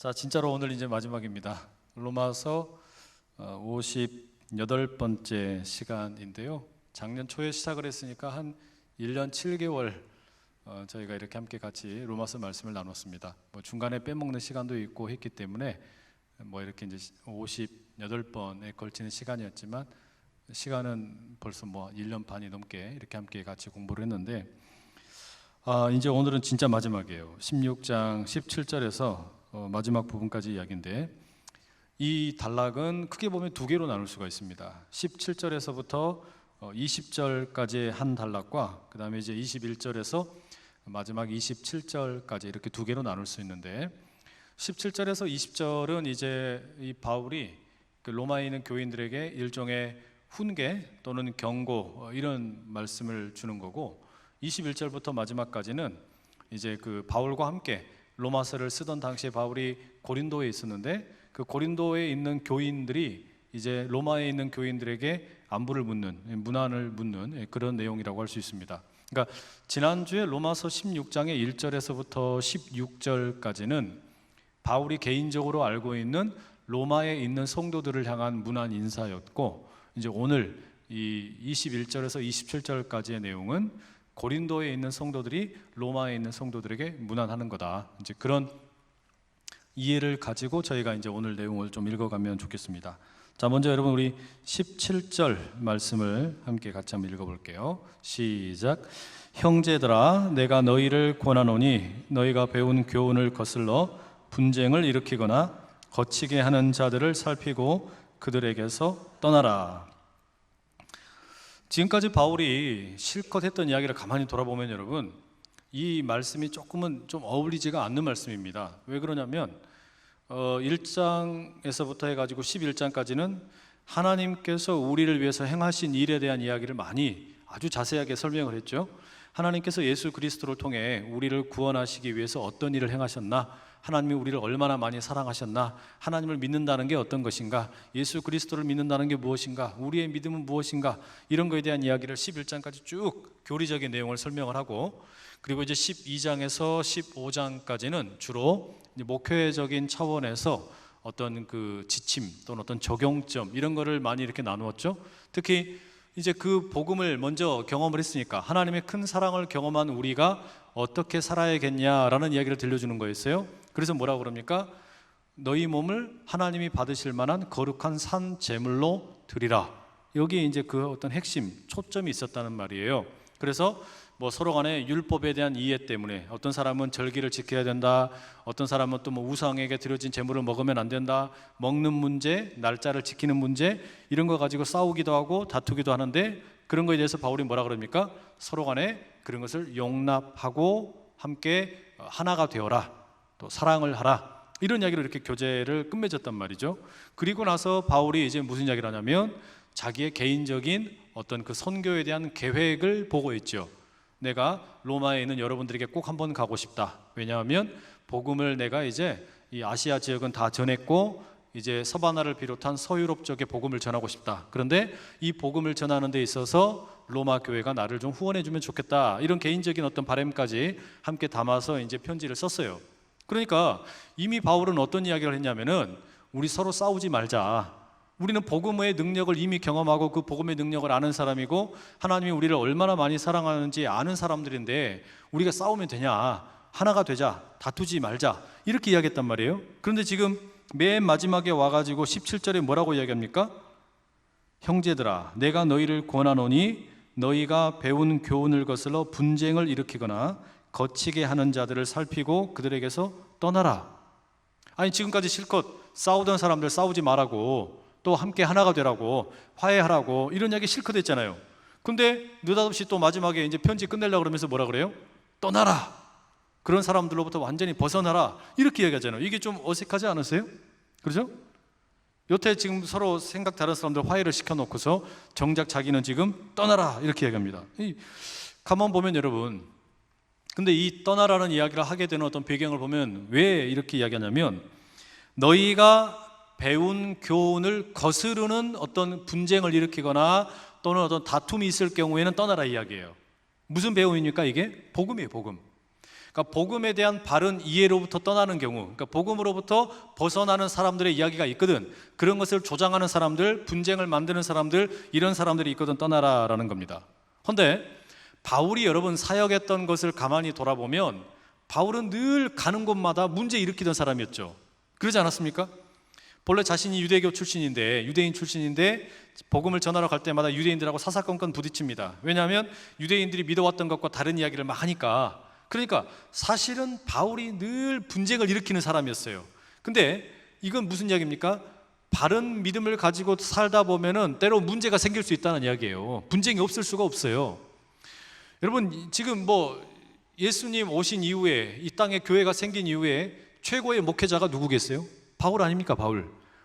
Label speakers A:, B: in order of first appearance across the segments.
A: 자, 진짜로 오늘 이제 마지막입니다. 로마서 58번째 시간인데요. 작년 초에 시작을 했으니까 한 1년 7개월 저희가 이렇게 함께 같이 로마서 말씀을 나눴습니다. 뭐 중간에 빼먹는 시간도 있고 했기 때문에 뭐 이렇게 이제 58번에 걸치는 시간이었지만 시간은 벌써 뭐 1년 반이 넘게 이렇게 함께 같이 공부를 했는데 이제 오늘은 진짜 마지막이에요. 16장 17절에서 마지막 부분까지 이야기인데 이 단락은 크게 보면 두 개로 나눌 수가 있습니다. 17절에서부터 20절까지의 한 단락과 그 다음에 이제 21절에서 마지막 27절까지 이렇게 두 개로 나눌 수 있는데 17절에서 20절은 이제 이 바울이 그 로마에 있는 교인들에게 일종의 훈계 또는 경고 이런 말씀을 주는 거고 21절부터 마지막까지는 이제 그 바울과 함께 로마서를 쓰던 당시에 바울이 고린도에 있었는데 그 고린도에 있는 교인들이 이제 로마에 있는 교인들에게 안부를 묻는, 문안을 묻는 그런 내용이라고 할 수 있습니다. 그러니까 지난주에 로마서 16장의 1절에서부터 16절까지는 바울이 개인적으로 알고 있는 로마에 있는 성도들을 향한 문안 인사였고 이제 오늘 이 21절에서 27절까지의 내용은 고린도에 있는 성도들이 로마에 있는 성도들에게 문안하는 거다. 이제 그런 이해를 가지고 저희가 이제 오늘 내용을 좀 읽어가면 좋겠습니다. 자, 먼저 여러분 우리 17절 말씀을 함께 같이 한번 읽어볼게요. 시작. 형제들아, 내가 너희를 권하노니 너희가 배운 교훈을 거슬러 분쟁을 일으키거나 거치게 하는 자들을 살피고 그들에게서 떠나라. 지금까지 바울이 실컷 했던 이야기를 가만히 돌아보면 여러분 이 말씀이 조금은 좀 어울리지가 않는 말씀입니다. 왜 그러냐면 1장에서부터 해가지고 11장까지는 하나님께서 우리를 위해서 행하신 일에 대한 이야기를 많이 아주 자세하게 설명을 했죠. 하나님께서 예수 그리스도를 통해 우리를 구원하시기 위해서 어떤 일을 행하셨나, 하나님이 우리를 얼마나 많이 사랑하셨나, 하나님을 믿는다는 게 어떤 것인가, 예수 그리스도를 믿는다는 게 무엇인가, 우리의 믿음은 무엇인가, 이런 거에 대한 이야기를 11장까지 쭉 교리적인 내용을 설명을 하고, 그리고 이제 12장에서 15장까지는 주로 목회적인 차원에서 어떤 그 지침 또는 어떤 적용점 이런 거를 많이 이렇게 나누었죠. 특히 이제 그 복음을 먼저 경험을 했으니까 하나님의 큰 사랑을 경험한 우리가 어떻게 살아야겠냐라는 이야기를 들려주는 거였어요. 그래서 뭐라고 그럽니까? 너희 몸을 하나님이 받으실 만한 거룩한 산 제물로 드리라. 여기에 이제 그 어떤 핵심 초점이 있었다는 말이에요. 그래서 뭐 서로 간에 율법에 대한 이해 때문에 어떤 사람은 절기를 지켜야 된다, 어떤 사람은 또 뭐 우상에게 드려진 제물을 먹으면 안 된다, 먹는 문제, 날짜를 지키는 문제 이런 거 가지고 싸우기도 하고 다투기도 하는데 그런 거에 대해서 바울이 뭐라 그럽니까? 서로 간에 그런 것을 용납하고 함께 하나가 되어라, 또 사랑을 하라, 이런 이야기로 이렇게 교제를 끝맺었단 말이죠. 그리고 나서 바울이 이제 무슨 이야기를 하냐면 자기의 개인적인 어떤 그 선교에 대한 계획을 보고 있죠. 내가 로마에 있는 여러분들에게 꼭 한번 가고 싶다. 왜냐하면 복음을 내가 이제 이 아시아 지역은 다 전했고 이제 서바나를 비롯한 서유럽 쪽에 복음을 전하고 싶다. 그런데 이 복음을 전하는 데 있어서 로마 교회가 나를 좀 후원해 주면 좋겠다. 이런 개인적인 어떤 바람까지 함께 담아서 이제 편지를 썼어요. 그러니까 이미 바울은 어떤 이야기를 했냐면은 우리 서로 싸우지 말자. 우리는 복음의 능력을 이미 경험하고 그 복음의 능력을 아는 사람이고 하나님이 우리를 얼마나 많이 사랑하는지 아는 사람들인데 우리가 싸우면 되냐, 하나가 되자, 다투지 말자, 이렇게 이야기했단 말이에요. 그런데 지금 맨 마지막에 와가지고 17절에 뭐라고 이야기합니까? 형제들아, 내가 너희를 권하노니 너희가 배운 교훈을 거슬러 분쟁을 일으키거나 거치게 하는 자들을 살피고 그들에게서 떠나라. 아니 지금까지 실컷 싸우던 사람들 싸우지 말라고, 또 함께 하나가 되라고, 화해하라고 이런 이야기 실컷 했잖아요. 근데 느닷없이 또 마지막에 이제 편지 끝내려고 그러면서 뭐라 그래요? 떠나라. 그런 사람들로부터 완전히 벗어나라. 이렇게 이야기하잖아요. 이게 좀 어색하지 않으세요? 그렇죠? 여태 지금 서로 생각 다른 사람들 화해를 시켜놓고서 정작 자기는 지금 떠나라 이렇게 얘기합니다. 가만 보면 여러분, 근데 이 떠나라는 이야기를 하게 되는 어떤 배경을 보면 왜 이렇게 이야기하냐면 너희가 배운 교훈을 거스르는 어떤 분쟁을 일으키거나 또는 어떤 다툼이 있을 경우에는 떠나라 이야기예요. 무슨 배움입니까? 이게 복음이에요, 복음. 그러니까 복음에 대한 바른 이해로부터 떠나는 경우, 그러니까 복음으로부터 벗어나는 사람들의 이야기가 있거든. 그런 것을 조장하는 사람들, 분쟁을 만드는 사람들, 이런 사람들이 있거든. 떠나라라는 겁니다. 그런데 바울이 여러분 사역했던 것을 가만히 돌아보면 바울은 늘 가는 곳마다 문제 일으키던 사람이었죠. 그러지 않았습니까? 본래 자신이 유대교 출신인데, 유대인 출신인데 복음을 전하러 갈 때마다 유대인들하고 사사건건 부딪힙니다. 왜냐하면 유대인들이 믿어왔던 것과 다른 이야기를 막 하니까. 그러니까 사실은 바울이 늘 분쟁을 일으키는 사람이었어요. 근데 이건 무슨 이야기입니까? 바른 믿음을 가지고 살다 보면은 때로 문제가 생길 수 있다는 이야기예요. 분쟁이 없을 수가 없어요. 여러분 지금 예수님 오신 이후에 이 땅에 교회가 생긴 이후에 최고의 목회자가 누구겠어요? 바울 아닙니까?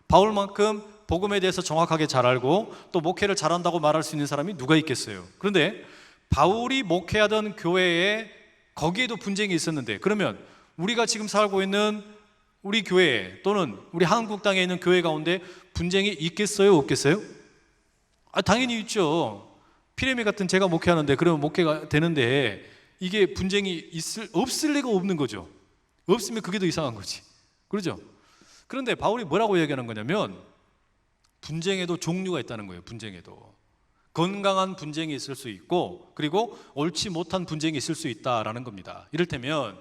A: 바울만큼 복음에 대해서 정확하게 잘 알고 또 목회를 잘한다고 말할 수 있는 사람이 누가 있겠어요? 그런데 바울이 목회하던 교회에 거기에도 분쟁이 있었는데, 그러면 우리가 지금 살고 있는 우리 교회 또는 우리 한국 땅에 있는 교회 가운데 분쟁이 있겠어요? 없겠어요? 당연히 있죠. 피레미 같은 제가 목회하는데 그러면 목회가 되는데 이게 분쟁이 없을 리가 없는 거죠. 없으면 그게 더 이상한 거지. 그렇죠? 그런데 바울이 뭐라고 얘기하는 거냐면 분쟁에도 종류가 있다는 거예요. 분쟁에도 건강한 분쟁이 있을 수 있고 그리고 옳지 못한 분쟁이 있을 수 있다라는 겁니다. 이를테면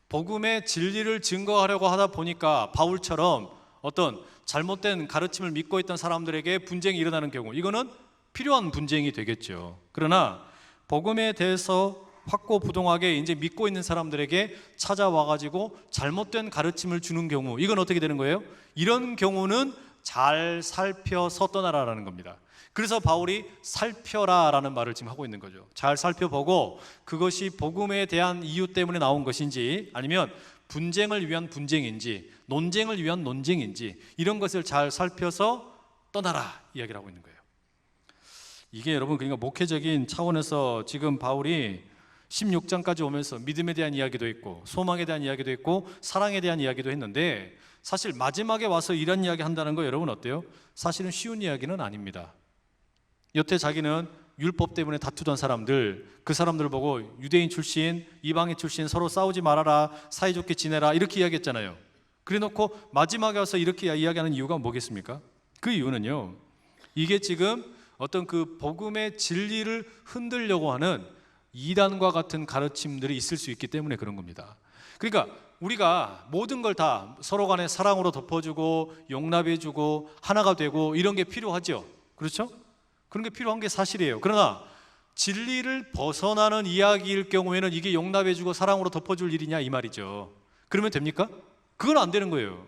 A: 복음의 진리를 증거하려고 하다 보니까 바울처럼 어떤 잘못된 가르침을 믿고 있던 사람들에게 분쟁이 일어나는 경우, 이거는 필요한 분쟁이 되겠죠. 그러나 복음에 대해서 확고부동하게 이제 믿고 있는 사람들에게 찾아와가지고 잘못된 가르침을 주는 경우, 이건 어떻게 되는 거예요? 이런 경우는 잘 살펴서 떠나라라는 겁니다. 그래서 바울이 살펴라라는 말을 지금 하고 있는 거죠. 잘 살펴보고 그것이 복음에 대한 이유 때문에 나온 것인지 아니면 분쟁을 위한 분쟁인지 논쟁을 위한 논쟁인지 이런 것을 잘 살펴서 떠나라 이야기를 하고 있는 거예요. 이게 여러분 그러니까 목회적인 차원에서 지금 바울이 16장까지 오면서 믿음에 대한 이야기도 있고 소망에 대한 이야기도 있고 사랑에 대한 이야기도 했는데 사실 마지막에 와서 이런 이야기 한다는 거 여러분 어때요? 사실은 쉬운 이야기는 아닙니다. 여태 자기는 율법 때문에 다투던 사람들, 그 사람들을 보고 유대인 출신, 이방인 출신 서로 싸우지 말아라, 사이좋게 지내라 이렇게 이야기했잖아요. 그래 놓고 마지막에 와서 이렇게 이야기하는 이유가 뭐겠습니까? 그 이유는요, 이게 지금 어떤 그 복음의 진리를 흔들려고 하는 이단과 같은 가르침들이 있을 수 있기 때문에 그런 겁니다. 그러니까 우리가 모든 걸 다 서로 간에 사랑으로 덮어주고 용납해주고 하나가 되고 이런 게 필요하죠. 그렇죠? 그런 게 필요한 게 사실이에요. 그러나 진리를 벗어나는 이야기일 경우에는 이게 용납해주고 사랑으로 덮어줄 일이냐 이 말이죠. 그러면 됩니까? 그건 안 되는 거예요.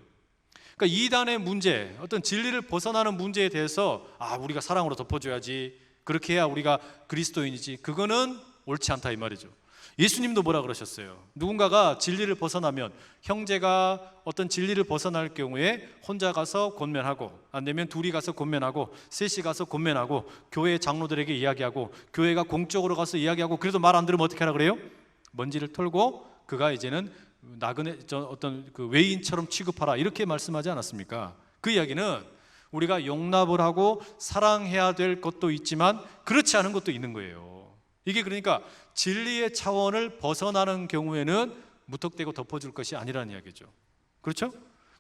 A: 그러니까 이단의 문제, 어떤 진리를 벗어나는 문제에 대해서 우리가 사랑으로 덮어줘야지, 그렇게 해야 우리가 그리스도인이지, 그거는 옳지 않다 이 말이죠. 예수님도 뭐라 그러셨어요? 누군가가 진리를 벗어나면, 형제가 어떤 진리를 벗어날 경우에 혼자 가서 권면하고, 안 되면 둘이 가서 권면하고, 셋이 가서 권면하고, 교회 장로들에게 이야기하고, 교회가 공적으로 가서 이야기하고, 그래도 말 안 들으면 어떻게 하라 그래요? 먼지를 털고 그가 이제는 나그네 어떤 그 외인처럼 취급하라 이렇게 말씀하지 않았습니까? 그 이야기는 우리가 용납을 하고 사랑해야 될 것도 있지만 그렇지 않은 것도 있는 거예요. 이게 그러니까 진리의 차원을 벗어나는 경우에는 무턱대고 덮어줄 것이 아니라는 이야기죠. 그렇죠?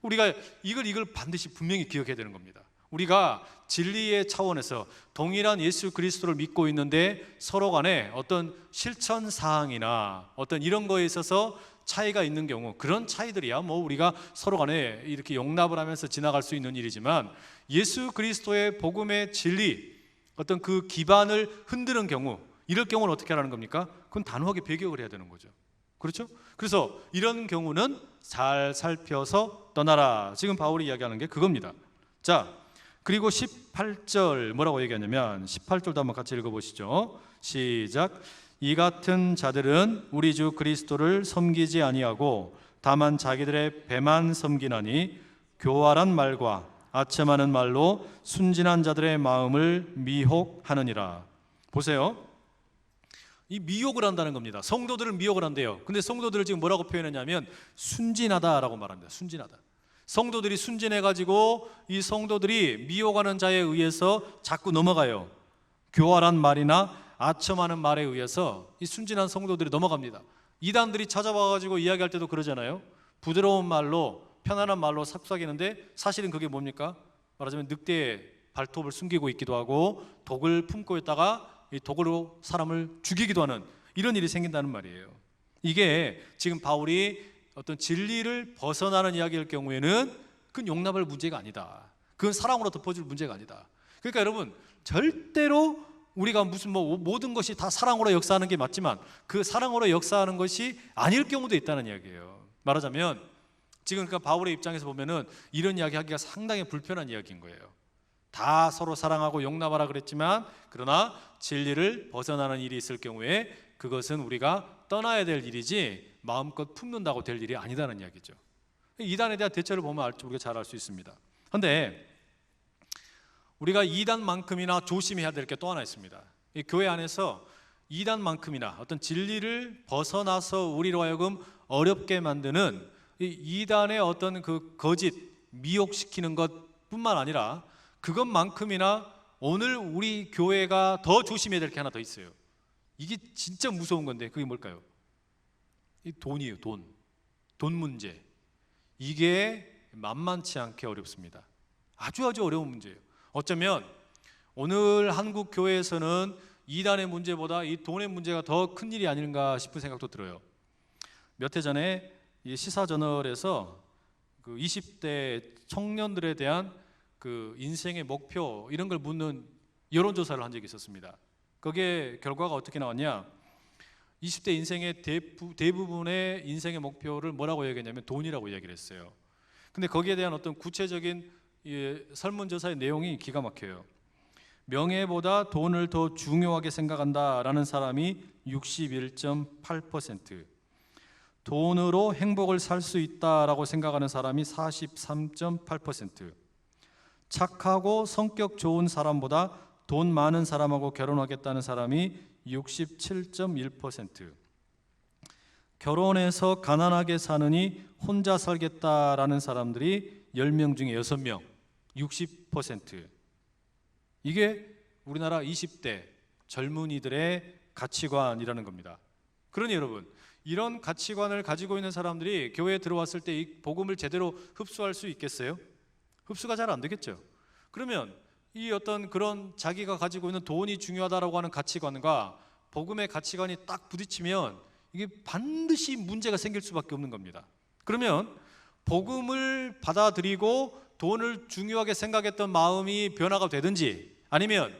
A: 우리가 이걸 반드시 분명히 기억해야 되는 겁니다. 우리가 진리의 차원에서 동일한 예수 그리스도를 믿고 있는데 서로 간에 어떤 실천 사항이나 어떤 이런 거에 있어서 차이가 있는 경우, 그런 차이들이야 우리가 서로 간에 이렇게 용납을 하면서 지나갈 수 있는 일이지만, 예수 그리스도의 복음의 진리, 어떤 그 기반을 흔드는 경우, 이럴 경우는 어떻게 하라는 겁니까? 그건 단호하게 배격을 해야 되는 거죠. 그렇죠? 그래서 이런 경우는 잘 살펴서 떠나라. 지금 바울이 이야기하는 게 그겁니다. 자, 그리고 18절 뭐라고 얘기하냐면 18절도 한번 같이 읽어보시죠. 시작. 이 같은 자들은 우리 주 그리스도를 섬기지 아니하고 다만 자기들의 배만 섬기나니 교활한 말과 아첨하는 말로 순진한 자들의 마음을 미혹하느니라. 보세요. 이 미혹을 한다는 겁니다. 성도들을 미혹을 한대요. 근데 성도들을 지금 뭐라고 표현했냐면 순진하다라고 말합니다. 순진하다. 성도들이 순진해가지고 이 성도들이 미혹하는 자에 의해서 자꾸 넘어가요. 교활한 말이나 아첨하는 말에 의해서 이 순진한 성도들이 넘어갑니다. 이단들이 찾아와가지고 이야기할 때도 그러잖아요. 부드러운 말로, 편안한 말로 삽삭이는데 사실은 그게 뭡니까? 말하자면 늑대의 발톱을 숨기고 있기도 하고 독을 품고 있다가 이 독으로 사람을 죽이기도 하는 이런 일이 생긴다는 말이에요. 이게 지금 바울이 어떤 진리를 벗어나는 이야기일 경우에는 그건 용납할 문제가 아니다. 그건 사랑으로 덮어줄 문제가 아니다. 그러니까 여러분, 절대로 우리가 무슨 모든 것이 다 사랑으로 역사하는 게 맞지만 그 사랑으로 역사하는 것이 아닐 경우도 있다는 이야기예요. 말하자면 지금 그러니까 바울의 입장에서 보면은 이런 이야기 하기가 상당히 불편한 이야기인 거예요. 다 서로 사랑하고 용납하라 그랬지만 그러나 진리를 벗어나는 일이 있을 경우에 그것은 우리가 떠나야 될 일이지 마음껏 품는다고 될 일이 아니다는 이야기죠. 이단에 대한 대처를 보면 우리가 잘 알 수 있습니다. 그런데 우리가 이단만큼이나 조심해야 될 게 또 하나 있습니다. 이 교회 안에서 이단만큼이나 어떤 진리를 벗어나서 우리로 하여금 어렵게 만드는 이 이단의 어떤 그 거짓, 미혹시키는 것뿐만 아니라 그것만큼이나 오늘 우리 교회가 더 조심해야 될 게 하나 더 있어요. 이게 진짜 무서운 건데 그게 뭘까요? 이 돈이에요. 돈 문제. 이게 만만치 않게 어렵습니다. 아주 어려운 문제예요. 어쩌면 오늘 한국 교회에서는 이단의 문제보다 이 돈의 문제가 더 큰 일이 아닌가 싶은 생각도 들어요. 몇 해 전에 이 시사저널에서 그 20대 청년들에 대한 그 인생의 목표 이런 걸 묻는 여론조사를 한 적이 있었습니다. 거기에 결과가 어떻게 나왔냐? 20대 인생의 대부분의 인생의 목표를 뭐라고 얘기했냐면 돈이라고 이야기를 했어요. 근데 거기에 대한 어떤 구체적인 설문조사의 내용이 기가 막혀요. 명예보다 돈을 더 중요하게 생각한다라는 사람이 61.8%, 돈으로 행복을 살 수 있다라고 생각하는 사람이 43.8%, 착하고 성격 좋은 사람보다 돈 많은 사람하고 결혼하겠다는 사람이 67.1%, 결혼해서 가난하게 사느니 혼자 살겠다라는 사람들이 10명 중에 6명, 60%. 이게 우리나라 20대 젊은이들의 가치관이라는 겁니다. 그러니 여러분, 이런 가치관을 가지고 있는 사람들이 교회에 들어왔을 때 이 복음을 제대로 흡수할 수 있겠어요? 흡수가 잘 안 되겠죠. 그러면 이 어떤 그런 자기가 가지고 있는 돈이 중요하다라고 하는 가치관과 복음의 가치관이 딱 부딪히면 이게 반드시 문제가 생길 수밖에 없는 겁니다. 그러면 복음을 받아들이고 돈을 중요하게 생각했던 마음이 변화가 되든지 아니면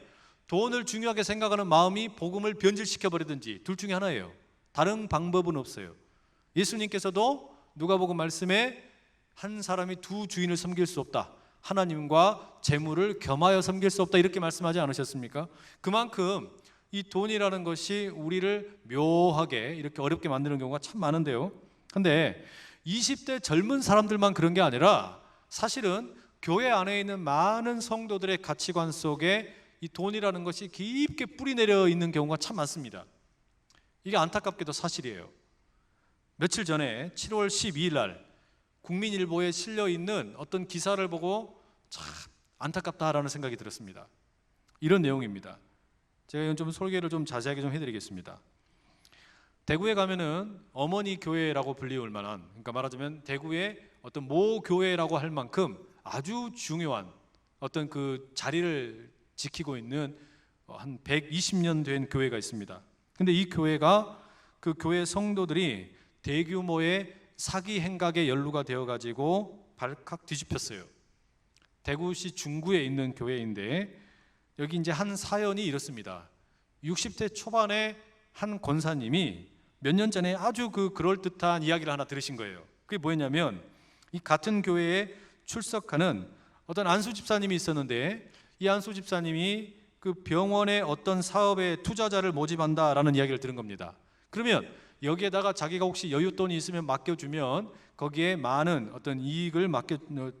A: 돈을 중요하게 생각하는 마음이 복음을 변질시켜 버리든지 둘 중에 하나예요. 다른 방법은 없어요. 예수님께서도 누가복음 말씀에 한 사람이 두 주인을 섬길 수 없다, 하나님과 재물을 겸하여 섬길 수 없다 이렇게 말씀하지 않으셨습니까? 그만큼 이 돈이라는 것이 우리를 묘하게 이렇게 어렵게 만드는 경우가 참 많은데요. 근데 20대 젊은 사람들만 그런 게 아니라 사실은 교회 안에 있는 많은 성도들의 가치관 속에 이 돈이라는 것이 깊게 뿌리내려 있는 경우가 참 많습니다. 이게 안타깝게도 사실이에요. 며칠 전에 7월 12일 날 국민일보에 실려 있는 어떤 기사를 보고 참 안타깝다라는 생각이 들었습니다. 이런 내용입니다. 제가 이건 좀 설계를 좀 자세하게 좀 해드리겠습니다. 대구에 가면은 어머니 교회라고 불리울 만한, 그러니까 말하자면 대구의 어떤 모 교회라고 할 만큼 아주 중요한 어떤 그 자리를 지키고 있는 한 120년 된 교회가 있습니다. 근데 이 교회가 그 교회 성도들이 대규모의 사기 행각에 연루가 되어 가지고 발칵 뒤집혔어요. 대구시 중구에 있는 교회인데 여기 이제 한 사연이 이렇습니다. 60대 초반에 한 권사님이 몇 년 전에 아주 그 그럴듯한 이야기를 하나 들으신 거예요. 그게 뭐였냐면 이 같은 교회에 출석하는 어떤 안수 집사님이 있었는데 이 안수 집사님이 그 병원의 어떤 사업에 투자자를 모집한다라는 이야기를 들은 겁니다. 그러면 여기에다가 자기가 혹시 여윳돈이 있으면 맡겨주면 거기에 많은 어떤 이익을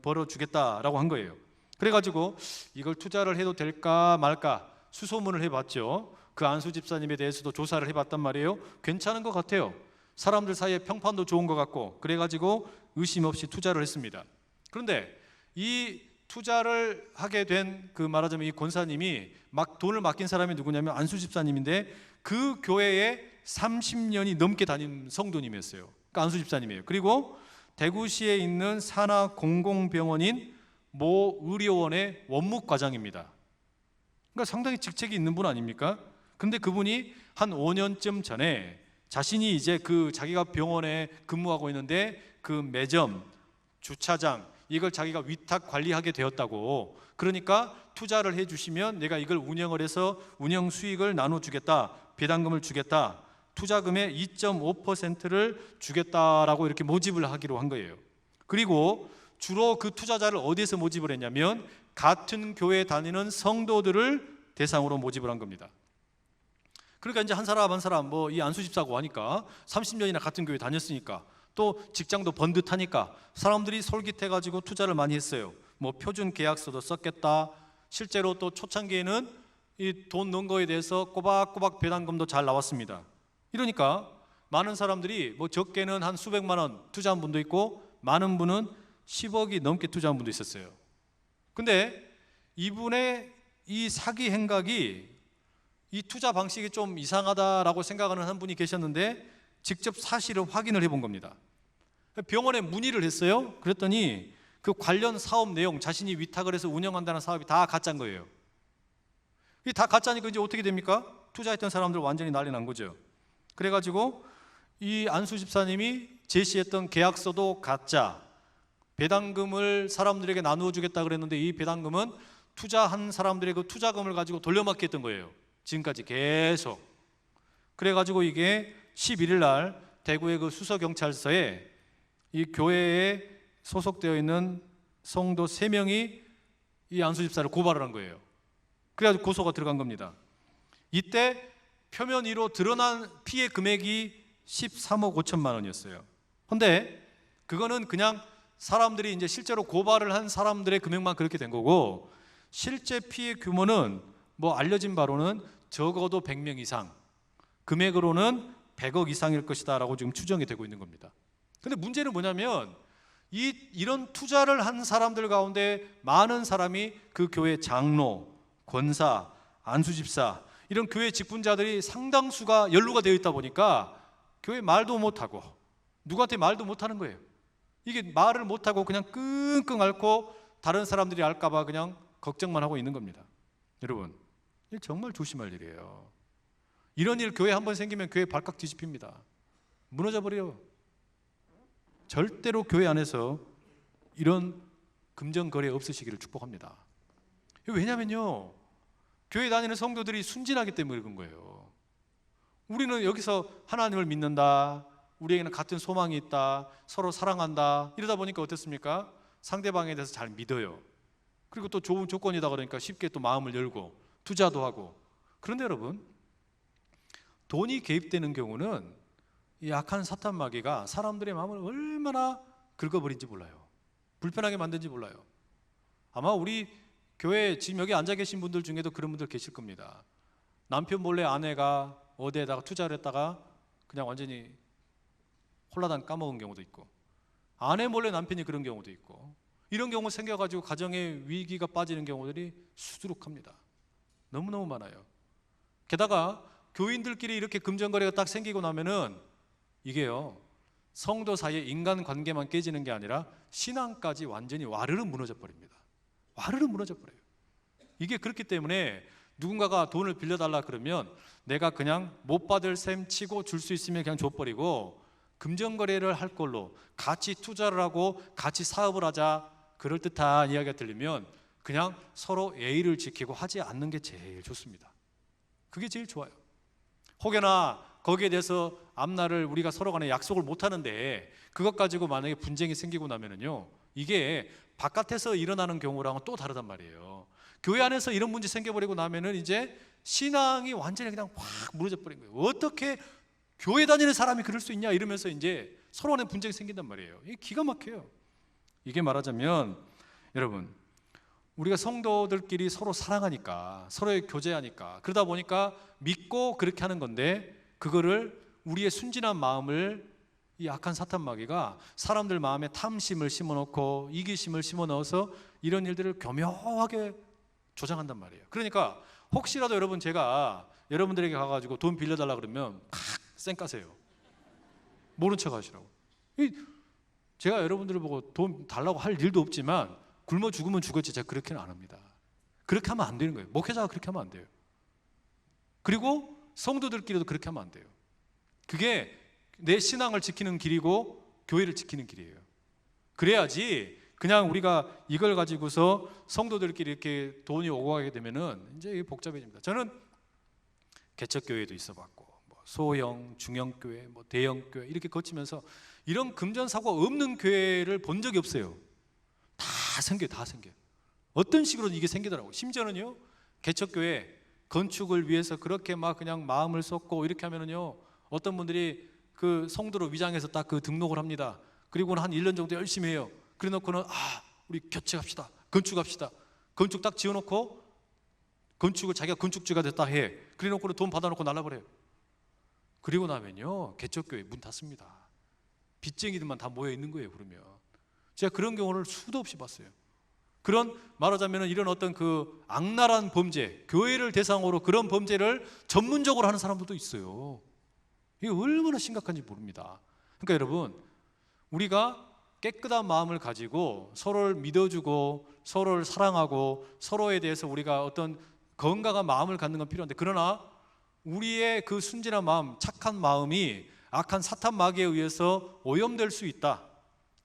A: 벌어주겠다라고 한 거예요. 그래가지고 이걸 투자를 해도 될까 말까 수소문을 해봤죠. 그 안수 집사님에 대해서도 조사를 해봤단 말이에요. 괜찮은 것 같아요. 사람들 사이에 평판도 좋은 것 같고 그래가지고 의심 없이 투자를 했습니다. 그런데 이 투자를 하게 된 그 말하자면 이 권사님이 막 돈을 맡긴 사람이 누구냐면 안수 집사님인데 그 교회에 30년이 넘게 다닌 성도님이었어요. 그러니까 안수 집사님이에요. 그리고 대구시에 있는 산하 공공병원인 모 의료원의 원무과장입니다. 그러니까 상당히 직책이 있는 분 아닙니까? 근데 그분이 한 5년쯤 전에 자신이 이제 그 자기가 병원에 근무하고 있는데 그 매점, 주차장 이걸 자기가 위탁 관리하게 되었다고, 그러니까 투자를 해주시면 내가 이걸 운영을 해서 운영 수익을 나눠주겠다, 배당금을 주겠다, 투자금의 2.5%를 주겠다라고 이렇게 모집을 하기로 한 거예요. 그리고 주로 그 투자자를 어디에서 모집을 했냐면 같은 교회에 다니는 성도들을 대상으로 모집을 한 겁니다. 그러니까 이제 한 사람 한 사람 뭐 이 안수 집사고 하니까 30년이나 같은 교회 다녔으니까 또 직장도 번듯하니까 사람들이 솔깃해가지고 투자를 많이 했어요. 뭐 표준 계약서도 썼겠다. 실제로 또 초창기에는 이 돈 넣은 거에 대해서 꼬박꼬박 배당금도 잘 나왔습니다. 이러니까 많은 사람들이 뭐 적게는 한 수백만 원 투자한 분도 있고 많은 분은 10억이 넘게 투자한 분도 있었어요. 근데 이분의 이 사기 행각이, 이 투자 방식이 좀 이상하다라고 생각하는 한 분이 계셨는데 직접 사실을 확인을 해본 겁니다. 병원에 문의를 했어요. 그랬더니 그 관련 사업 내용, 자신이 위탁을 해서 운영한다는 사업이 다 가짜인 거예요. 이게 다 가짜니까 이제 어떻게 됩니까? 투자했던 사람들 완전히 난리 난 거죠. 그래가지고 이 안수 집사님이 제시했던 계약서도 가짜, 배당금을 사람들에게 나누어 주겠다 그랬는데 이 배당금은 투자한 사람들의 그 투자금을 가지고 돌려막기 했던 거예요. 지금까지 계속. 그래가지고 이게 11일 날 대구의 그 수서경찰서에 이 교회에 소속되어 있는 성도 3명이 이 안수 집사를 고발을 한 거예요. 그래가지고 고소가 들어간 겁니다. 이때 표면 위로 드러난 피해 금액이 13억 5천만 원이었어요. 근데 그거는 그냥 사람들이 이제 실제로 고발을 한 사람들의 금액만 그렇게 된 거고, 실제 피해 규모는 뭐 알려진 바로는 적어도 100명 이상, 금액으로는 100억 이상일 것이다 라고 지금 추정이 되고 있는 겁니다. 근데 문제는 뭐냐면 이런 투자를 한 사람들 가운데 많은 사람이 그 교회 장로, 권사, 안수집사 이런 교회 직분자들이 상당수가 연루가 되어 있다 보니까 교회 말도 못하고 누구한테 말도 못하는 거예요. 이게 말을 못하고 그냥 끙끙 앓고 다른 사람들이 알까 봐 그냥 걱정만 하고 있는 겁니다. 여러분, 이게 정말 조심할 일이에요. 이런 일 교회 한번 생기면 교회 발칵 뒤집힙니다. 무너져 버려요. 절대로 교회 안에서 이런 금전거래 없으시기를 축복합니다. 왜냐면요, 교회 다니는 성도들이 순진하기 때문에 그런 거예요. 우리는 여기서 하나님을 믿는다, 우리에게는 같은 소망이 있다, 서로 사랑한다, 이러다 보니까 어떻습니까? 상대방에 대해서 잘 믿어요. 그리고 또 좋은 조건이다 그러니까 쉽게 또 마음을 열고 투자도 하고. 그런데 여러분, 돈이 개입되는 경우는 이 악한 사탄 마귀가 사람들의 마음을 얼마나 긁어버린지 몰라요. 불편하게 만든지 몰라요. 아마 우리 교회 지금 여기 앉아 계신 분들 중에도 그런 분들 계실 겁니다. 남편 몰래 아내가 어디에다가 투자를 했다가 그냥 완전히 홀라당 까먹은 경우도 있고, 아내 몰래 남편이 그런 경우도 있고, 이런 경우 생겨가지고 가정의 위기가 빠지는 경우들이 수두룩합니다. 너무너무 많아요. 게다가 교인들끼리 이렇게 금전거래가 딱 생기고 나면은 이게요, 성도 사이의 인간관계만 깨지는 게 아니라 신앙까지 완전히 와르르 무너져 버립니다. 와르르 무너져 버려요. 이게 그렇기 때문에 누군가가 돈을 빌려달라 그러면 내가 그냥 못 받을 셈 치고 줄 수 있으면 그냥 줘버리고, 금전거래를 할 걸로 같이 투자를 하고 같이 사업을 하자, 그럴듯한 이야기가 들리면 그냥 서로 예의를 지키고 하지 않는 게 제일 좋습니다. 그게 제일 좋아요. 혹여나 거기에 대해서 앞날을 우리가 서로 간에 약속을 못 하는데 그것 가지고 만약에 분쟁이 생기고 나면은요, 이게 바깥에서 일어나는 경우랑은 또 다르단 말이에요. 교회 안에서 이런 문제 생겨버리고 나면은 이제 신앙이 완전히 그냥 확 무너져 버린 거예요. 어떻게 교회 다니는 사람이 그럴 수 있냐 이러면서 이제 서로 간에 분쟁이 생긴단 말이에요. 이게 기가 막혀요. 이게 말하자면 여러분, 우리가 성도들끼리 서로 사랑하니까, 서로의 교제하니까, 그러다 보니까 믿고 그렇게 하는 건데, 그거를 우리의 순진한 마음을 이 악한 사탄 마귀가 사람들 마음에 탐심을 심어놓고 이기심을 심어넣어서 이런 일들을 교묘하게 조장한단 말이에요. 그러니까 혹시라도 여러분, 제가 여러분들에게 가가지고 돈 빌려달라 그러면 팍 쌩까세요. 모른 척 하시라고. 제가 여러분들을 보고 돈 달라고 할 일도 없지만 굶어 죽으면 죽었지 제가 그렇게는 안 합니다. 그렇게 하면 안 되는 거예요. 목회자가 그렇게 하면 안 돼요. 그리고 성도들끼리도 그렇게 하면 안 돼요. 그게 내 신앙을 지키는 길이고 교회를 지키는 길이에요. 그래야지 그냥 우리가 이걸 가지고서 성도들끼리 이렇게 돈이 오고 가게 되면은 이제 이게 복잡해집니다. 저는 개척교회도 있어봤고 소형, 중형교회, 대형교회 이렇게 거치면서 이런 금전사고가 없는 교회를 본 적이 없어요. 다 생겨요. 어떤 식으로든 이게 생기더라고요. 심지어는요, 개척교회 건축을 위해서 그렇게 막 그냥 마음을 쏟고 이렇게 하면은요, 어떤 분들이 그 성도로 위장해서 딱 그 등록을 합니다. 그리고는 한 1년 정도 열심히 해요. 그래 놓고는 우리 교체합시다, 건축합시다. 건축 딱 지어놓고 건축을 자기가 건축주가 됐다 해. 그래 놓고는 돈 받아놓고 날라버려요. 그리고 나면요, 개척교회 문 닫습니다. 빚쟁이들만 다 모여 있는 거예요. 그러면 제가 그런 경우를 수도 없이 봤어요. 그런, 말하자면 이런 어떤 그 악랄한 범죄, 교회를 대상으로 그런 범죄를 전문적으로 하는 사람들도 있어요. 이게 얼마나 심각한지 모릅니다. 그러니까 여러분, 우리가 깨끗한 마음을 가지고 서로를 믿어주고 서로를 사랑하고 서로에 대해서 우리가 어떤 건강한 마음을 갖는 건 필요한데, 그러나 우리의 그 순진한 마음, 착한 마음이 악한 사탄 마귀에 의해서 오염될 수 있다,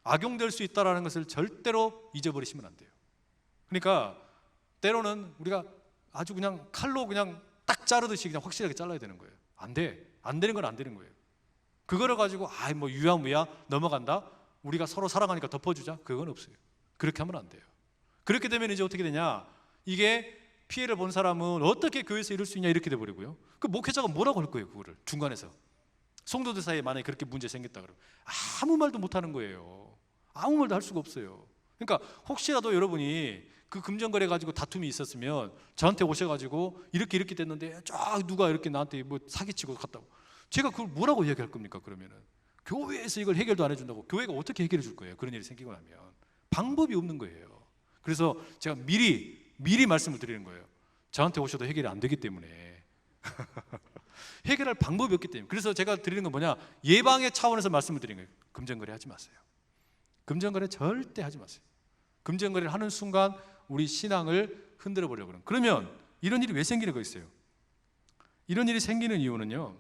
A: 악용될 수 있다라는 것을 절대로 잊어버리시면 안 돼요. 그러니까 때로는 우리가 아주 그냥 칼로 그냥 딱 자르듯이 그냥 확실하게 잘라야 되는 거예요. 안 돼. 안 되는 건 안 되는 거예요. 그거를 가지고 유야무야 넘어간다, 우리가 서로 사랑하니까 덮어주자, 그건 없어요. 그렇게 하면 안 돼요. 그렇게 되면 이제 어떻게 되냐, 이게 피해를 본 사람은 어떻게 교회에서 이럴 수 있냐 이렇게 돼버리고요. 그 목회자가 뭐라고 할 거예요. 그거를 중간에서 성도들 사이에 만약에 그렇게 문제 생겼다 그러면 아무 말도 못 하는 거예요. 아무 말도 할 수가 없어요. 그러니까 혹시라도 여러분이 그 금전거래 가지고 다툼이 있었으면 저한테 오셔가지고 이렇게 됐는데 쫙 누가 이렇게 나한테 뭐 사기치고 갔다고, 제가 그걸 뭐라고 얘기할 겁니까? 그러면은 교회에서 이걸 해결도 안 해준다고 교회가 어떻게 해결해 줄 거예요? 그런 일이 생기고 나면 방법이 없는 거예요. 그래서 제가 미리 말씀을 드리는 거예요. 저한테 오셔도 해결이 안 되기 때문에 해결할 방법이 없기 때문에. 그래서 제가 드리는 건 뭐냐, 예방의 차원에서 말씀을 드리는 거예요. 금전거래 하지 마세요. 금전거래 절대 하지 마세요. 금전거래를 하는 순간 우리 신앙을 흔들어 버려요. 그러면 이런 일이 왜 생기는 거 있어요? 이런 일이 생기는 이유는요,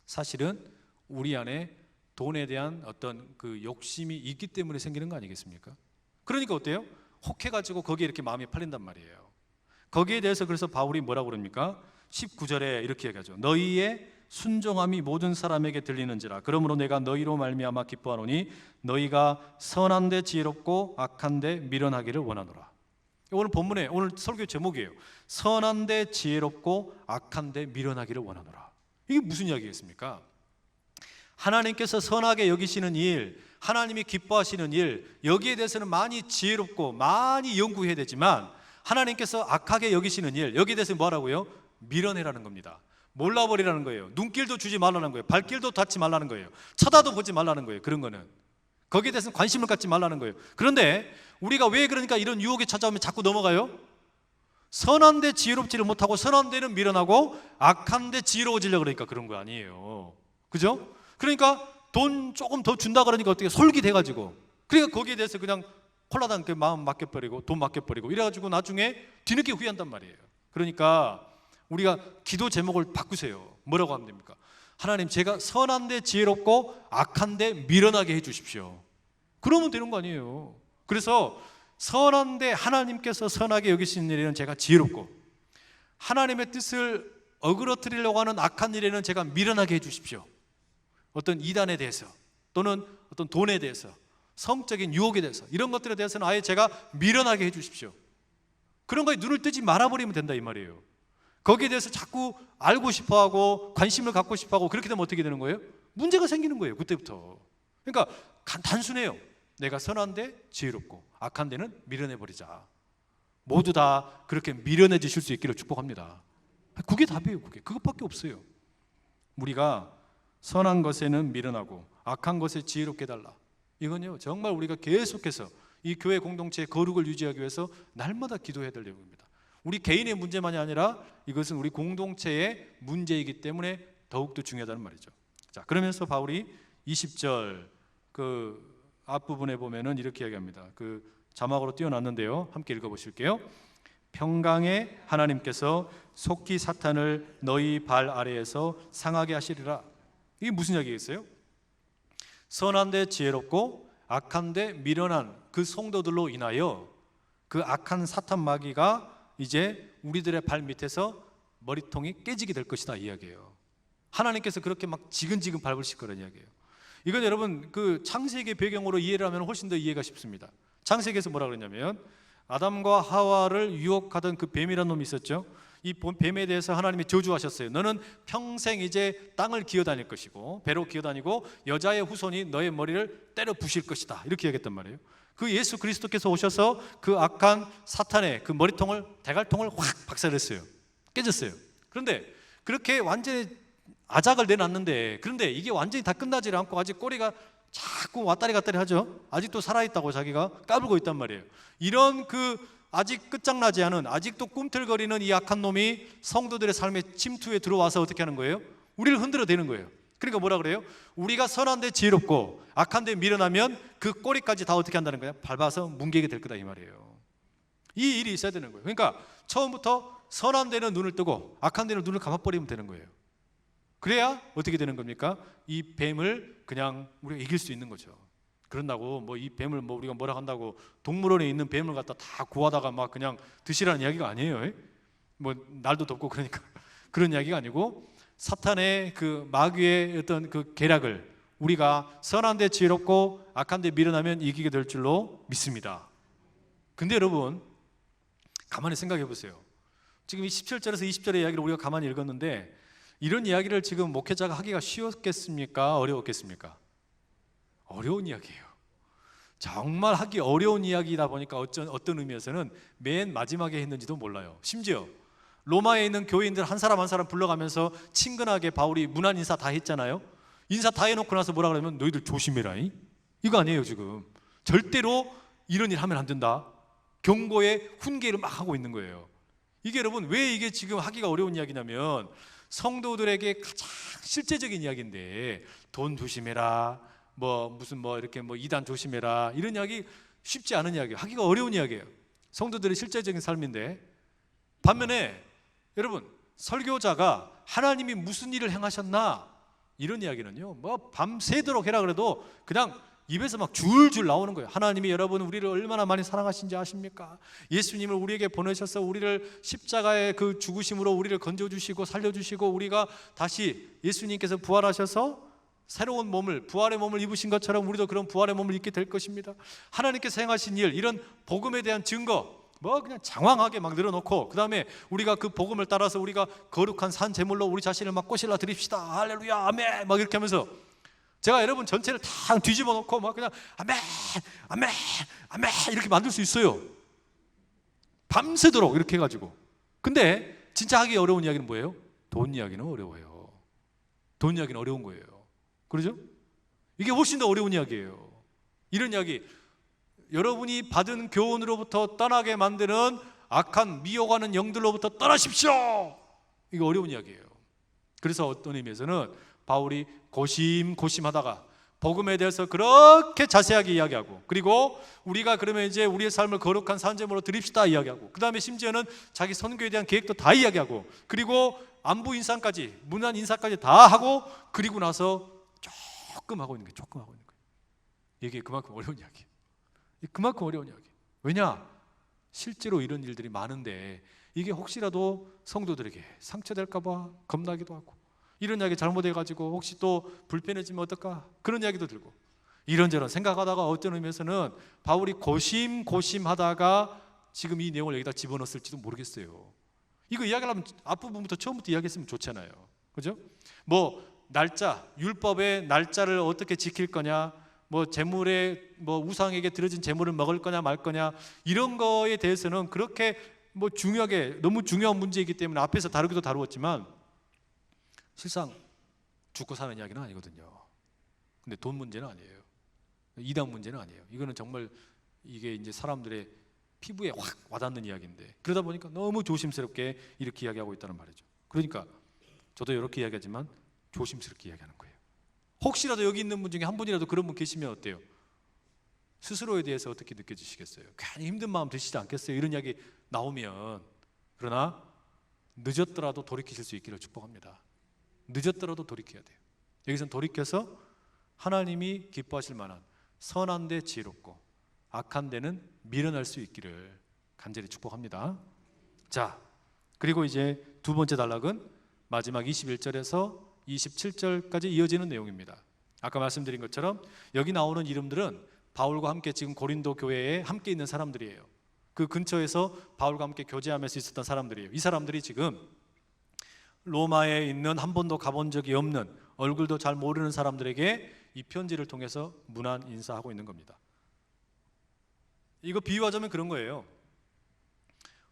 A: 사실은 우리 안에 돈에 대한 어떤 그 욕심이 있기 때문에 생기는 거 아니겠습니까? 그러니까 어때요? 혹해가지고 거기에 이렇게 마음이 팔린단 말이에요. 거기에 대해서 그래서 바울이 뭐라고 그럽니까? 19절에 이렇게 얘기하죠. 너희의 순종함이 모든 사람에게 들리는지라. 그러므로 내가 너희로 말미암아 기뻐하노니 너희가 선한데 지혜롭고 악한데 미련하기를 원하노라. 오늘 본문에, 오늘 설교 제목이에요. 선한데 지혜롭고 악한데 미련하기를 원하노라. 이게 무슨 이야기겠습니까? 하나님께서 선하게 여기시는 일, 하나님이 기뻐하시는 일, 여기에 대해서는 많이 지혜롭고 많이 연구해야 되지만 하나님께서 악하게 여기시는 일, 여기에 대해서 뭐라고요? 미련해라는 겁니다. 몰라버리라는 거예요. 눈길도 주지 말라는 거예요. 발길도 닿지 말라는 거예요. 쳐다도 보지 말라는 거예요. 그런 거는 거기에 대해서는 관심을 갖지 말라는 거예요. 그런데 우리가 왜 그러니까 이런 유혹이 찾아오면 자꾸 넘어가요? 선한데 지혜롭지를 못하고 선한데는 미련하고 악한데 지혜로워지려고 그러니까 그런 거 아니에요. 그죠? 그러니까 돈 조금 더 준다 그러니까 어떻게 솔깃해가지고, 그러니까 거기에 대해서 그냥 콜라당 그 마음 맡겨버리고 돈 맡겨버리고 이래가지고 나중에 뒤늦게 후회한단 말이에요. 그러니까 우리가 기도 제목을 바꾸세요. 뭐라고 하면 됩니까? 하나님, 제가 선한데 지혜롭고 악한데 미련하게 해주십시오. 그러면 되는 거 아니에요. 그래서 선한데 하나님께서 선하게 여기시는 일에는 제가 지혜롭고, 하나님의 뜻을 어그러뜨리려고 하는 악한 일에는 제가 미련하게 해주십시오. 어떤 이단에 대해서 또는 어떤 돈에 대해서, 성적인 유혹에 대해서, 이런 것들에 대해서는 아예 제가 미련하게 해주십시오. 그런 거에 눈을 뜨지 말아버리면 된다 이 말이에요. 거기에 대해서 자꾸 알고 싶어하고 관심을 갖고 싶어하고 그렇게 되면 어떻게 되는 거예요? 문제가 생기는 거예요. 그때부터. 그러니까 단순해요. 내가 선한데 지혜롭고 악한 데는 미련해버리자. 모두 다 그렇게 미련해지실 수 있기를 축복합니다. 그게 답이에요. 그것밖에 없어요. 우리가 선한 것에는 미련하고 악한 것에 지혜롭게 해달라. 이건요 정말 우리가 계속해서 이 교회 공동체의 거룩을 유지하기 위해서 날마다 기도해야 될 내용입니다. 우리 개인의 문제만이 아니라 이것은 우리 공동체의 문제이기 때문에 더욱더 중요하다는 말이죠. 자, 그러면서 바울이 20절 그 앞부분에 보면은 이렇게 이야기합니다. 그 자막으로 띄워놨는데요, 함께 읽어보실게요. 평강의 하나님께서 속히 사탄을 너희 발 아래에서 상하게 하시리라. 이게 무슨 이야기겠어요? 선한데 지혜롭고 악한데 미련한 그 성도들로 인하여 그 악한 사탄 마귀가 이제 우리들의 발 밑에서 머리통이 깨지게 될 것이다, 이 이야기예요. 하나님께서 그렇게 막 지근지근 밟으실 거라는 이야기예요. 이건 여러분 그 창세기 배경으로 이해를 하면 훨씬 더 이해가 쉽습니다. 창세기에서 뭐라 그랬냐면 아담과 하와를 유혹하던 그 뱀이라는 놈이 있었죠. 이 뱀에 대해서 하나님이 저주하셨어요. 너는 평생 이제 땅을 기어다닐 것이고 배로 기어다니고 여자의 후손이 너의 머리를 때려 부실 것이다, 이렇게 얘기했단 말이에요. 그 예수 그리스도께서 오셔서 그 악한 사탄의 그 머리통을, 대갈통을 확 박살냈어요. 깨졌어요. 그런데 그렇게 완전히 아작을 내놨는데, 그런데 이게 완전히 다 끝나지 않고 아직 꼬리가 자꾸 왔다리 갔다리 하죠. 아직도 살아있다고 자기가 까불고 있단 말이에요. 이런 그 아직 끝장나지 않은, 아직도 꿈틀거리는 이 악한 놈이 성도들의 삶의 침투에 들어와서 어떻게 하는 거예요? 우리를 흔들어 대는 거예요. 그러니까 뭐라 그래요? 우리가 선한데 지혜롭고 악한데 미련하면 그 꼬리까지 다 어떻게 한다는 거예요? 밟아서 뭉개게 될 거다, 이 말이에요. 이 일이 있어야 되는 거예요. 그러니까 처음부터 선한 데는 눈을 뜨고 악한 데는 눈을 감아버리면 되는 거예요. 그래야 어떻게 되는 겁니까? 이 뱀을 그냥 우리가 이길 수 있는 거죠. 그런다고 뭐 이 뱀을 뭐 우리가 뭐라 한다고 동물원에 있는 뱀을 갖다 다 구하다가 막 그냥 드시라는 이야기가 아니에요. 뭐 날도 덥고 그러니까 그런 이야기가 아니고, 사탄의 그 마귀의 어떤 그 계략을 우리가 선한데 지혜롭고 악한데 미련하면 이기게 될 줄로 믿습니다. 근데 여러분 가만히 생각해 보세요. 지금 이 17절에서 20절의 이야기를 우리가 가만히 읽었는데 이런 이야기를 지금 목회자가 하기가 쉬웠겠습니까? 어려웠겠습니까? 어려운 이야기예요. 정말 하기 어려운 이야기다 보니까 어떤 의미에서는 맨 마지막에 했는지도 몰라요. 심지어 로마에 있는 교인들 한 사람 한 사람 불러가면서 친근하게 바울이 문안 인사 다 했잖아요. 인사 다 해놓고 나서 뭐라 그러면 너희들 조심해라, 이거 아니에요. 지금 절대로 이런 일 하면 안 된다, 경고의 훈계를 막 하고 있는 거예요. 이게 여러분 왜 이게 지금 하기가 어려운 이야기냐면 성도들에게 가장 실제적인 이야기인데, 돈 조심해라, 무슨 이렇게 이단 조심해라, 이런 이야기 쉽지 않은 이야기예요. 하기가 어려운 이야기예요. 성도들의 실제적인 삶인데, 반면에 여러분 설교자가 하나님이 무슨 일을 행하셨나 이런 이야기는요, 밤새도록 해라 그래도 그냥 입에서 막 줄줄 나오는 거예요. 하나님이 여러분 우리를 얼마나 많이 사랑하신지 아십니까? 예수님을 우리에게 보내셔서 우리를 십자가의 그 죽으심으로 우리를 건져주시고 살려주시고, 우리가 다시 예수님께서 부활하셔서 새로운 몸을, 부활의 몸을 입으신 것처럼 우리도 그런 부활의 몸을 입게 될 것입니다. 하나님께서 행하신 일, 이런 복음에 대한 증거 그냥 장황하게 막 늘어놓고, 그 다음에 우리가 그 복음을 따라서 우리가 거룩한 산 제물로 우리 자신을 막 꼬실라 드립시다, 할렐루야, 아멘, 막 이렇게 하면서 제가 여러분 전체를 다 뒤집어 놓고 막 그냥 아멘, 아멘, 아멘 이렇게 만들 수 있어요. 밤새도록 이렇게 해가지고. 근데 진짜 하기 어려운 이야기는 뭐예요? 돈 이야기는 어려워요. 돈 이야기는 어려운 거예요. 그러죠? 이게 훨씬 더 어려운 이야기예요. 이런 이야기, 여러분이 받은 교훈으로부터 떠나게 만드는 악한 미혹하는 영들로부터 떠나십시오. 이게 어려운 이야기예요. 그래서 어떤 의미에서는 바울이 고심하다가 복음에 대해서 그렇게 자세하게 이야기하고, 그리고 우리가 그러면 이제 우리의 삶을 거룩한 산제물로 드립시다 이야기하고, 그 다음에 심지어는 자기 선교에 대한 계획도 다 이야기하고, 그리고 안부 인사까지, 문안 인사까지 다 하고, 그리고 나서 조금 하고 있는 거예요. 이게 그만큼 어려운 이야기예요. 그만큼 어려운 이야기. 왜냐? 실제로 이런 일들이 많은데 이게 혹시라도 성도들에게 상처될까 봐 겁나기도 하고, 이런 이야기 잘못해가지고 혹시 또 불편해지면 어떨까, 그런 이야기도 들고, 이런저런 생각하다가 어떤 의미에서는 바울이 고심하다가 지금 이 내용을 여기다 집어넣었을지도 모르겠어요. 이거 이야기하려면 앞부분부터 처음부터 이야기했으면 좋잖아요. 그죠? 날짜, 율법의 날짜를 어떻게 지킬 거냐, 재물에 우상에게 드려진 재물을 먹을 거냐 말 거냐, 이런 거에 대해서는 그렇게 중요하게, 너무 중요한 문제이기 때문에 앞에서 다루기도 다루었지만 실상 죽고 사는 이야기는 아니거든요. 근데 돈 문제는 아니에요. 이당 문제는 아니에요. 이거는 정말 이게 이제 사람들의 피부에 확 와닿는 이야기인데, 그러다 보니까 너무 조심스럽게 이렇게 이야기하고 있다는 말이죠. 그러니까 저도 이렇게 이야기하지만 조심스럽게 이야기하는 거예요. 혹시라도 여기 있는 분 중에 한 분이라도 그런 분 계시면 어때요? 스스로에 대해서 어떻게 느껴지시겠어요? 괜히 힘든 마음 드시지 않겠어요? 이런 이야기 나오면. 그러나 늦었더라도 돌이키실 수 있기를 축복합니다. 늦었더라도 돌이켜야 돼요. 여기서는 돌이켜서 하나님이 기뻐하실 만한 선한 데 지혜롭고 악한 데는 미련할 수 있기를 간절히 축복합니다. 자, 그리고 이제 두 번째 단락은 마지막 21절에서 27절까지 이어지는 내용입니다. 아까 말씀드린 것처럼 여기 나오는 이름들은 바울과 함께 지금 고린도 교회에 함께 있는 사람들이에요. 그 근처에서 바울과 함께 교제하면서 있었던 사람들이에요. 이 사람들이 지금 로마에 있는 한 번도 가본 적이 없는, 얼굴도 잘 모르는 사람들에게 이 편지를 통해서 문안 인사하고 있는 겁니다. 이거 비유하자면 그런 거예요.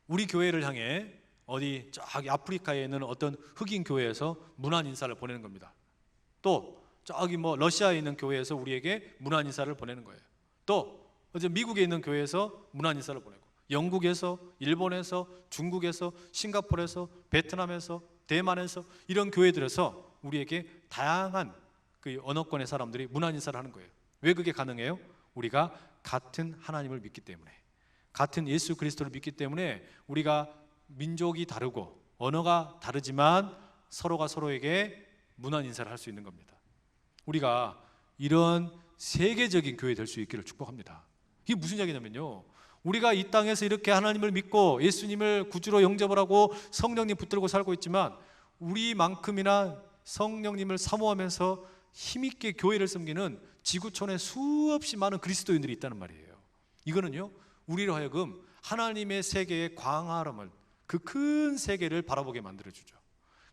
A: 우리 교회를 향해 어디 저기 아프리카에 있는 어떤 흑인 교회에서 문안 인사를 보내는 겁니다. 또 저기 뭐 러시아에 있는 교회에서 우리에게 문안 인사를 보내는 거예요. 또 어제 미국에 있는 교회에서 문안 인사를 보내고, 영국에서, 일본에서, 중국에서, 싱가포르에서, 베트남에서, 대만에서 이런 교회들에서 우리에게 다양한 그 언어권의 사람들이 문안 인사를 하는 거예요. 왜 그게 가능해요? 우리가 같은 하나님을 믿기 때문에, 같은 예수 그리스도를 믿기 때문에 우리가 민족이 다르고 언어가 다르지만 서로가 서로에게 문안 인사를 할 수 있는 겁니다. 우리가 이런 세계적인 교회 될 수 있기를 축복합니다. 이게 무슨 이야기냐면요, 우리가 이 땅에서 이렇게 하나님을 믿고 예수님을 구주로 영접을 하고 성령님 붙들고 살고 있지만 우리만큼이나 성령님을 사모하면서 힘있게 교회를 섬기는 지구촌에 수없이 많은 그리스도인들이 있다는 말이에요. 이거는요, 우리로 하여금 하나님의 세계의 광활함을, 그 큰 세계를 바라보게 만들어주죠.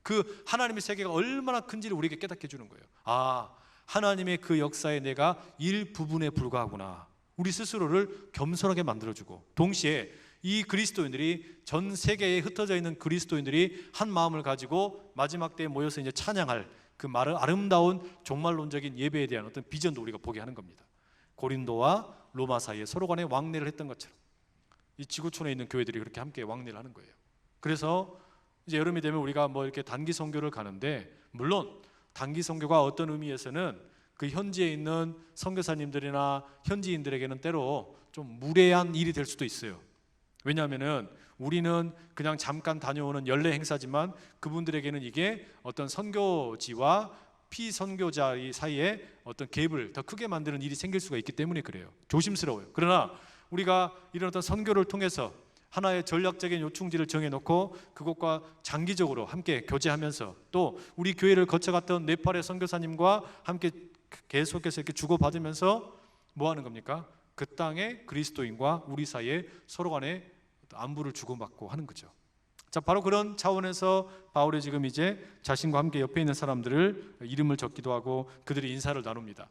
A: 그 하나님의 세계가 얼마나 큰지를 우리에게 깨닫게 해주는 거예요. 아, 하나님의 그 역사에 내가 일부분에 불과하구나. 우리 스스로를 겸손하게 만들어주고, 동시에 이 그리스도인들이, 전 세계에 흩어져 있는 그리스도인들이 한 마음을 가지고 마지막 때에 모여서 이제 찬양할 그 말을 아름다운 종말론적인 예배에 대한 어떤 비전도 우리가 보게 하는 겁니다. 고린도와 로마 사이에 서로 간에 왕래를 했던 것처럼 이 지구촌에 있는 교회들이 그렇게 함께 왕래를 하는 거예요. 그래서 이제 여름이 되면 우리가 뭐 이렇게 단기 선교를 가는데, 물론 단기 선교가 어떤 의미에서는 그 현지에 있는 선교사님들이나 현지인들에게는 때로 좀 무례한 일이 될 수도 있어요. 왜냐하면은 우리는 그냥 잠깐 다녀오는 연례 행사지만 그분들에게는 이게 어떤 선교지와 피선교자 사이에 어떤 갭을 더 크게 만드는 일이 생길 수가 있기 때문에 그래요. 조심스러워요. 그러나 우리가 이런 어떤 선교를 통해서 하나의 전략적인 요충지를 정해놓고 그곳과 장기적으로 함께 교제하면서, 또 우리 교회를 거쳐갔던 네팔의 선교사님과 함께 계속해서 이렇게 주고받으면서 뭐 하는 겁니까? 그 땅의 그리스도인과 우리 사이에 서로 간에 안부를 주고받고 하는 거죠. 자, 바로 그런 차원에서 바울이 지금 이제 자신과 함께 옆에 있는 사람들을 이름을 적기도 하고 그들이 인사를 나눕니다.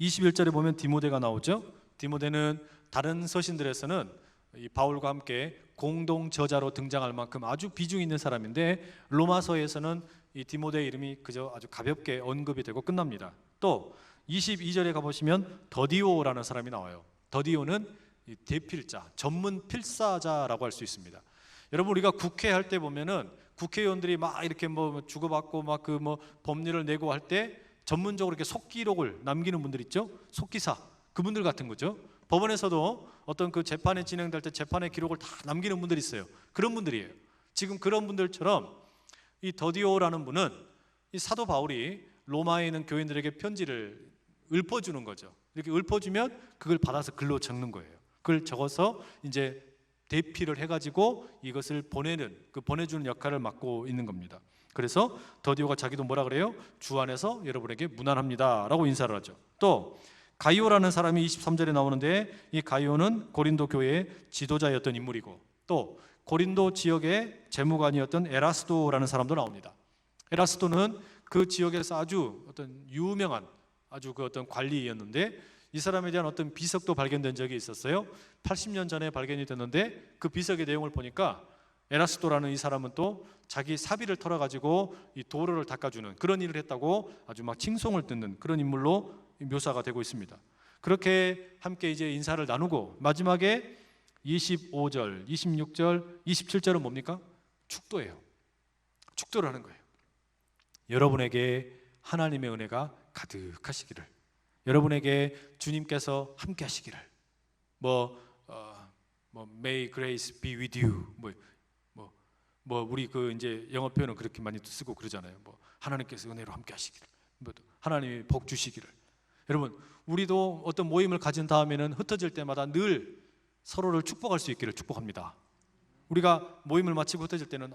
A: 21절에 보면 디모데가 나오죠. 디모데는 다른 서신들에서는 이 바울과 함께 공동 저자로 등장할 만큼 아주 비중 있는 사람인데, 로마서에서는 이 디모데의 이름이 그저 아주 가볍게 언급이 되고 끝납니다. 또 22절에 가보시면 더디오라는 사람이 나와요. 더디오는 이 대필자, 전문 필사자라고 할 수 있습니다. 여러분, 우리가 국회 할 때 보면은 국회의원들이 막 이렇게 뭐 주고받고 막 그 뭐 법률을 내고 할 때 전문적으로 이렇게 속기록을 남기는 분들 있죠. 속기사, 그분들 같은 거죠. 법원에서도 어떤 그 재판이 진행될 때 재판의 기록을 다 남기는 분들이 있어요. 그런 분들이에요. 지금 그런 분들처럼 이 더디오라는 분은 이 사도 바울이 로마에 있는 교인들에게 편지를 읊어주는 거죠. 이렇게 읊어주면 그걸 받아서 글로 적는 거예요. 그걸 적어서 이제 대피를 해가지고 이것을 보내는, 그 보내주는 역할을 맡고 있는 겁니다. 그래서 더디오가 자기도 뭐라 그래요? 주 안에서 여러분에게 문안합니다 라고 인사를 하죠. 또 가이오라는 사람이 23절에 나오는데, 이 가이오는 고린도 교회의 지도자였던 인물이고, 또 고린도 지역의 재무관이었던 에라스도라는 사람도 나옵니다. 에라스도는 그 지역에서 아주 어떤 유명한 아주 그 어떤 관리였는데, 이 사람에 대한 어떤 비석도 발견된 적이 있었어요. 80년 전에 발견이 됐는데 그 비석의 내용을 보니까 에라스도라는 이 사람은 또 자기 사비를 털어가지고 이 도로를 닦아주는 그런 일을 했다고 아주 막 칭송을 듣는 그런 인물로 묘사가 되고 있습니다. 그렇게 함께 이제 인사를 나누고 마지막에 25절, 26절, 27절은 뭡니까? 축도예요. 축도를 하는 거예요. 여러분에게 하나님의 은혜가 가득하시기를, 여러분에게 주님께서 함께 하시기를, May grace be with you, 우리 그 이제 영어 표현은 그렇게 많이 쓰고 그러잖아요. 하나님께서 은혜로 함께 하시기를, 하나님이 복 주시기를. 여러분, 우리도 어떤 모임을 가진 다음에는 흩어질 때마다 늘 서로를 축복할 수 있기를 축복합니다. 우리가 모임을 마치고 흩어질 때는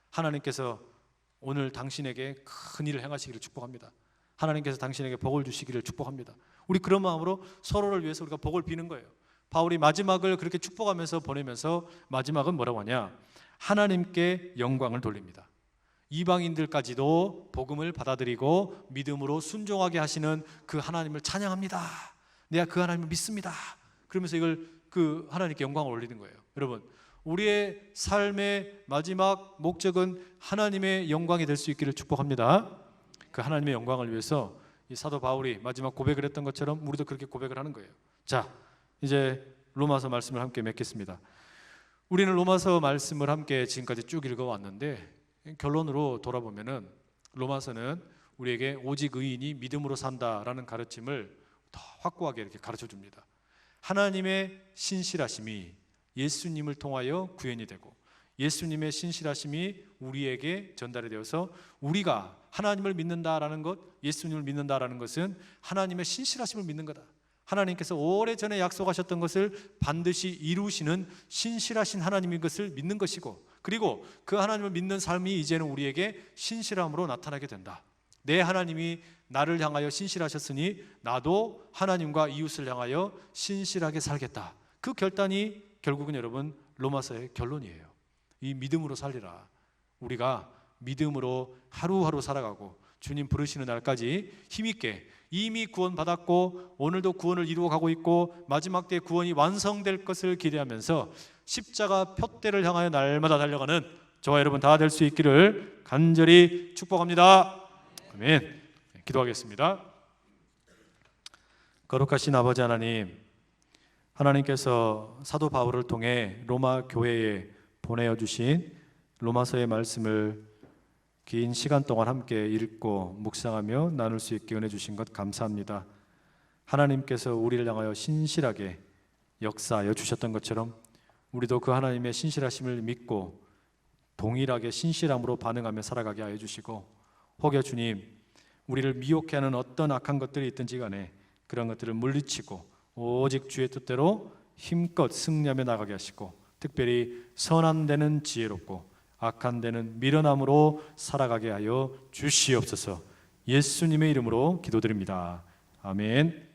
A: 하나님께서 오늘 당신에게 큰 일을 행하시기를 축복합니다. 하나님께서 당신에게 복을 주시기를 축복합니다. 우리 그런 마음으로 서로를 위해서 우리가 복을 비는 거예요. 바울이 마지막을 그렇게 축복하면서 보내면서 마지막은 뭐라고 하냐? 하나님께 영광을 돌립니다. 이방인들까지도 복음을 받아들이고 믿음으로 순종하게 하시는 그 하나님을 찬양합니다. 내가 그 하나님을 믿습니다. 그러면서 이걸 그 하나님께 영광을 올리는 거예요. 여러분, 우리의 삶의 마지막 목적은 하나님의 영광이 될 수 있기를 축복합니다. 그 하나님의 영광을 위해서 이 사도 바울이 마지막 고백을 했던 것처럼 우리도 그렇게 고백을 하는 거예요. 자, 이제 로마서 말씀을 함께 맺겠습니다. 우리는 로마서 말씀을 함께 지금까지 쭉 읽어왔는데 결론으로 돌아보면은 로마서는 우리에게 오직 의인이 믿음으로 산다라는 가르침을 더 확고하게 이렇게 가르쳐 줍니다. 하나님의 신실하심이 예수님을 통하여 구현이 되고 예수님의 신실하심이 우리에게 전달이 되어서 우리가 하나님을 믿는다라는 것, 예수님을 믿는다라는 것은 하나님의 신실하심을 믿는 거다. 하나님께서 오래전에 약속하셨던 것을 반드시 이루시는 신실하신 하나님인 것을 믿는 것이고, 그리고 그 하나님을 믿는 삶이 이제는 우리에게 신실함으로 나타나게 된다. 내 하나님이 나를 향하여 신실하셨으니 나도 하나님과 이웃을 향하여 신실하게 살겠다. 그 결단이 결국은 여러분 로마서의 결론이에요. 이 믿음으로 살리라. 우리가 믿음으로 하루하루 살아가고 주님 부르시는 날까지 힘있게 이미 구원받았고 오늘도 구원을 이루어가고 있고 마지막 때 구원이 완성될 것을 기대하면서 십자가 표대를 향하여 날마다 달려가는 저와 여러분 다 될 수 있기를 간절히 축복합니다. 아멘. 기도하겠습니다. 거룩하신 아버지 하나님, 하나님께서 사도 바울을 통해 로마 교회에 보내어 주신 로마서의 말씀을 긴 시간 동안 함께 읽고 묵상하며 나눌 수 있게 은혜 주신 것 감사합니다. 하나님께서 우리를 향하여 신실하게 역사하여 주셨던 것처럼 우리도 그 하나님의 신실하심을 믿고 동일하게 신실함으로 반응하며 살아가게 하여 주시고, 혹여 주님 우리를 미혹해 하는 어떤 악한 것들이 있든지 간에 그런 것들을 물리치고 오직 주의 뜻대로 힘껏 승리하며 나가게 하시고, 특별히 선한 데는 지혜롭고 악한 데는 미련함으로 살아가게 하여 주시옵소서. 예수님의 이름으로 기도드립니다. 아멘.